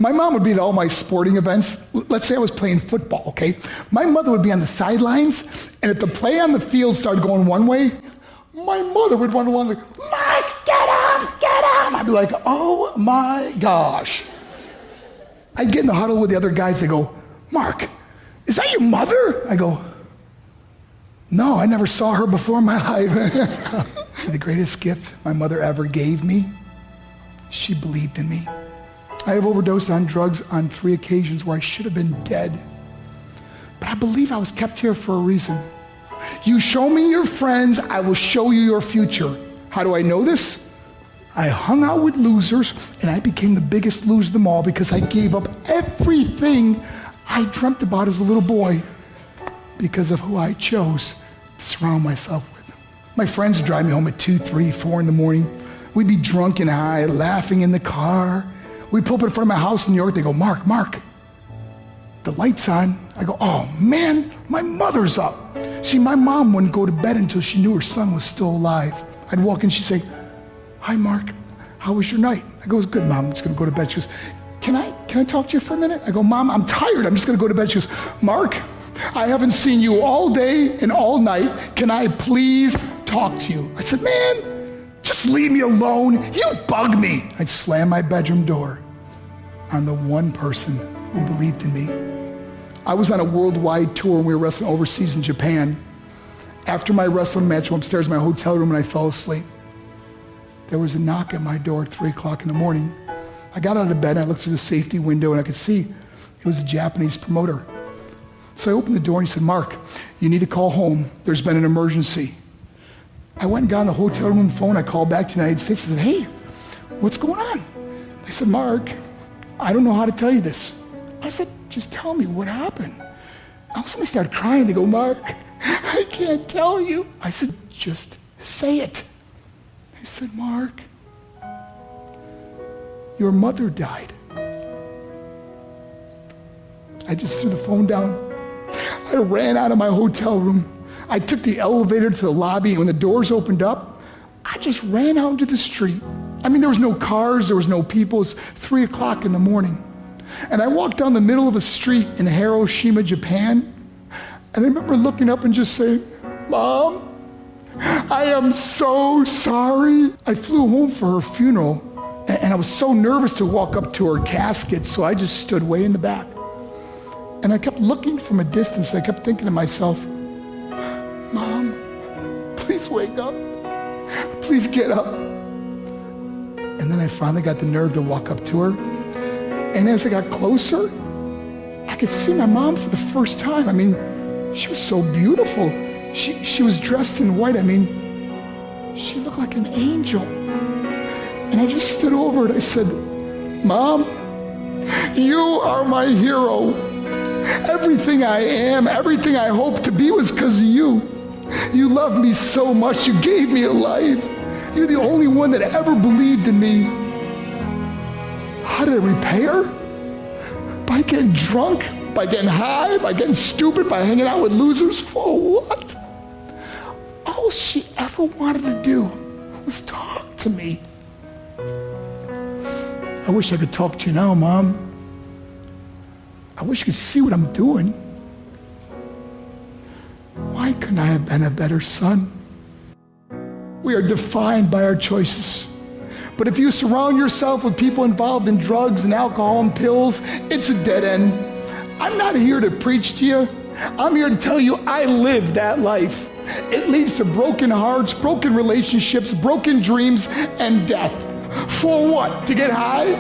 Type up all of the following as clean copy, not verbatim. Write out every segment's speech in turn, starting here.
My mom would be at all my sporting events. Let's say I was playing football, okay? My mother would be on the sidelines, and if the play on the field started going one way, my mother would run along like, Mark, get him, get him. I'd be like, oh my gosh. I'd get in the huddle with the other guys. They go, Mark, is that your mother? I go, no, I never saw her before in my life. See, the greatest gift my mother ever gave me, she believed in me. I have overdosed on drugs on 3 occasions where I should have been dead. But I believe I was kept here for a reason. You show me your friends, I will show you your future. How do I know this? I hung out with losers, and I became the biggest loser of them all because I gave up everything I dreamt about as a little boy because of who I chose to surround myself with. My friends would drive me home at 2, 3, 4 in the morning. We'd be drunk and high, laughing in the car. We'd pull up in front of my house in New York. They go, Mark, the light's on. I go, oh man, my mother's up. See, my mom wouldn't go to bed until she knew her son was still alive. I'd walk in, she'd say, hi, Mark, how was your night? I go, it was good, Mom, I'm just gonna go to bed. She goes, can I talk to you for a minute? I go, Mom, I'm tired, I'm just gonna go to bed. She goes, Mark, I haven't seen you all day and all night. Can I please talk to you? I said, man, just leave me alone. You bug me. I'd slam my bedroom door on the one person who believed in me. I was on a worldwide tour and we were wrestling overseas in Japan. After my wrestling match, I went upstairs to my hotel room and I fell asleep. There was a knock at my door at 3 o'clock in the morning. I got out of bed and I looked through the safety window and I could see it was a Japanese promoter. So I opened the door and he said, Mark, you need to call home. There's been an emergency. I went and got on the hotel room phone. I called back to the United States. I said, hey, what's going on? They said, Mark, I don't know how to tell you this. I said, just tell me what happened. All of a sudden they started crying. They go, Mark, I can't tell you. I said, just say it. They said, Mark, your mother died. I just threw the phone down. I ran out of my hotel room. I took the elevator to the lobby, and when the doors opened up, I just ran out into the street. I mean, there was no cars, there was no people. It was 3 o'clock in the morning. And I walked down the middle of a street in Hiroshima, Japan, and I remember looking up and just saying, Mom, I am so sorry. I flew home for her funeral, and I was so nervous to walk up to her casket, so I just stood way in the back. And I kept looking from a distance. I kept thinking to myself, Mom, please wake up. Please get up. And then I finally got the nerve to walk up to her. And as I got closer, I could see my mom for the first time. I mean, she was so beautiful. She was dressed in white. I mean, she looked like an angel. And I just stood over and I said, Mom, you are my hero. Everything I am, everything I hope to be was because of you. You loved me so much. You gave me a life. You're the only one that ever believed in me. How did I repay her? By getting drunk, by getting high, by getting stupid, by hanging out with losers. For what? All she ever wanted to do was talk to me. I wish I could talk to you now, Mom. I wish you could see what I'm doing. Why couldn't I have been a better son? We are defined by our choices. But if you surround yourself with people involved in drugs and alcohol and pills, it's a dead end. I'm not here to preach to you. I'm here to tell you I lived that life. It leads to broken hearts, broken relationships, broken dreams, and death. For what? To get high?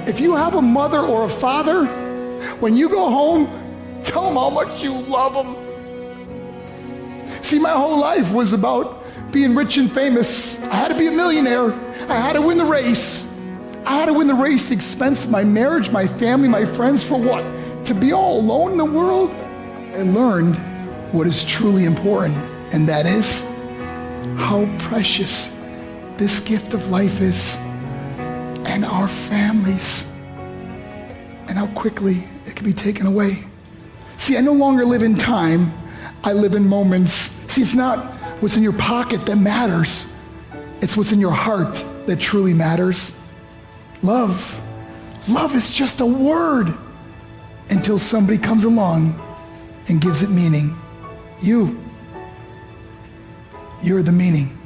If you have a mother or a father, when you go home, tell them how much you love them. See, my whole life was about being rich and famous. I had to be a millionaire. I had to win the race. I had to win the race at the expense of my marriage, my family, my friends. For what? To be all alone in the world? I learned what is truly important, and that is how precious this gift of life is, and our families, and how quickly it can be taken away. See, I no longer live in time, I live in moments. See, it's not what's in your pocket that matters, it's what's in your heart that truly matters. Love Love is just a word until somebody comes along and gives it meaning. You're the meaning.